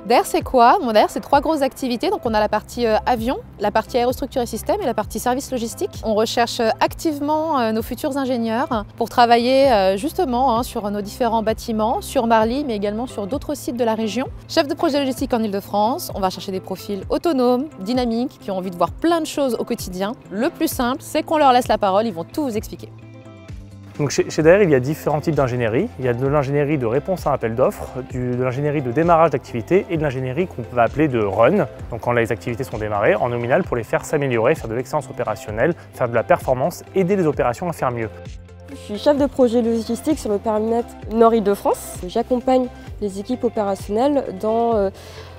DAER, c'est quoi? DAER, c'est 3 grosses activités. Donc, on a la partie avion, la partie aérostructure et système et la partie service logistique. On recherche activement nos futurs ingénieurs pour travailler justement sur nos différents bâtiments, sur Marly, mais également sur d'autres sites de la région. Chef de projet logistique en Ile-de-France, on va chercher des profils autonomes, dynamiques, qui ont envie de voir plein de choses au quotidien. Le plus simple, c'est qu'on leur laisse la parole, ils vont tout vous expliquer. Donc chez DAER, il y a différents types d'ingénierie. Il y a de l'ingénierie de réponse à un appel d'offres, de l'ingénierie de démarrage d'activité et de l'ingénierie qu'on va appeler de run. Donc quand les activités sont démarrées, en nominal pour les faire s'améliorer, faire de l'excellence opérationnelle, faire de la performance, aider les opérations à faire mieux. Je suis chef de projet logistique sur le périmètre Nord-Île-de-France. J'accompagne les équipes opérationnelles dans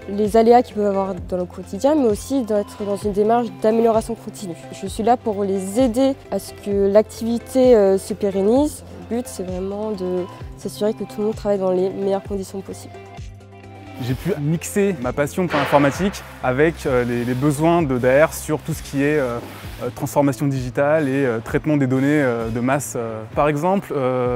les aléas qu'ils peuvent avoir dans le quotidien, mais aussi d'être dans une démarche d'amélioration continue. Je suis là pour les aider à ce que l'activité se pérennise. Le but, c'est vraiment de s'assurer que tout le monde travaille dans les meilleures conditions possibles. J'ai pu mixer ma passion pour l'informatique avec les besoins de DAER sur tout ce qui est transformation digitale et traitement des données de masse. Par exemple,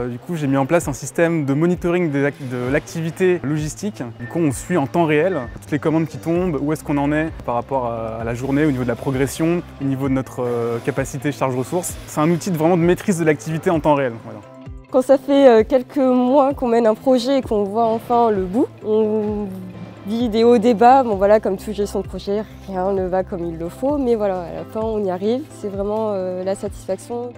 du coup, j'ai mis en place un système de monitoring de l'activité logistique. Du coup, on suit en temps réel toutes les commandes qui tombent, où est-ce qu'on en est par rapport à la journée, au niveau de la progression, au niveau de notre capacité charge ressources. C'est un outil vraiment de maîtrise de l'activité en temps réel. Voilà. Quand ça fait quelques mois qu'on mène un projet et qu'on voit enfin le bout, on vit des hauts, des bas. Bon voilà, comme toute gestion de projet, rien ne va comme il le faut, mais voilà, à la fin on y arrive. C'est vraiment la satisfaction.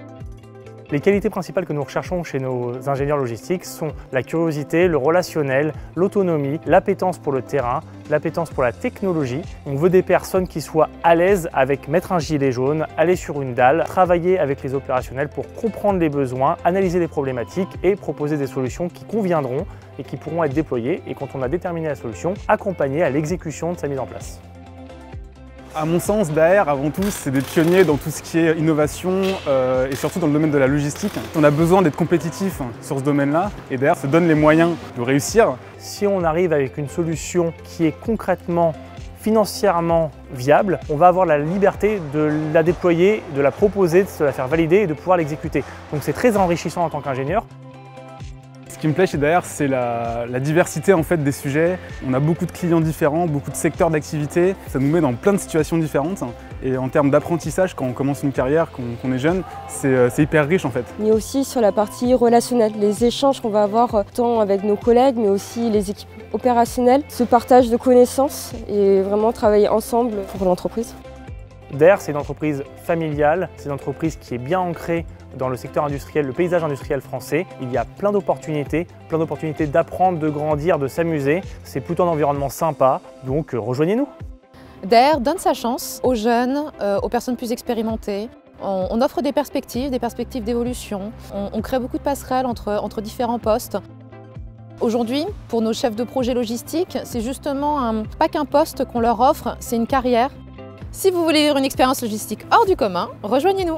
Les qualités principales que nous recherchons chez nos ingénieurs logistiques sont la curiosité, le relationnel, l'autonomie, l'appétence pour le terrain, l'appétence pour la technologie. On veut des personnes qui soient à l'aise avec mettre un gilet jaune, aller sur une dalle, travailler avec les opérationnels pour comprendre les besoins, analyser les problématiques et proposer des solutions qui conviendront et qui pourront être déployées. Et quand on a déterminé la solution, accompagner à l'exécution de sa mise en place. À mon sens, DAER, avant tout, c'est des pionniers dans tout ce qui est innovation et surtout dans le domaine de la logistique. On a besoin d'être compétitif sur ce domaine-là et DAER se donne les moyens de réussir. Si on arrive avec une solution qui est concrètement, financièrement viable, on va avoir la liberté de la déployer, de la proposer, de se la faire valider et de pouvoir l'exécuter. Donc c'est très enrichissant en tant qu'ingénieur. Ce qui me plaît chez DAER, c'est la diversité en fait, des sujets. On a beaucoup de clients différents, beaucoup de secteurs d'activité. Ça nous met dans plein de situations différentes. Et en termes d'apprentissage, quand on commence une carrière, qu'on est jeune, c'est hyper riche en fait. Mais aussi sur la partie relationnelle, les échanges qu'on va avoir tant avec nos collègues, mais aussi les équipes opérationnelles, ce partage de connaissances et vraiment travailler ensemble pour l'entreprise. DAER, c'est une entreprise familiale, c'est une entreprise qui est bien ancrée dans le secteur industriel, le paysage industriel français. Il y a plein d'opportunités d'apprendre, de grandir, de s'amuser. C'est plutôt un environnement sympa, donc rejoignez-nous. DAER donne sa chance aux jeunes, aux personnes plus expérimentées. On offre des perspectives d'évolution. On crée beaucoup de passerelles entre différents postes. Aujourd'hui, pour nos chefs de projet logistique, c'est justement pas qu'un poste qu'on leur offre, c'est une carrière. Si vous voulez vivre une expérience logistique hors du commun, rejoignez-nous.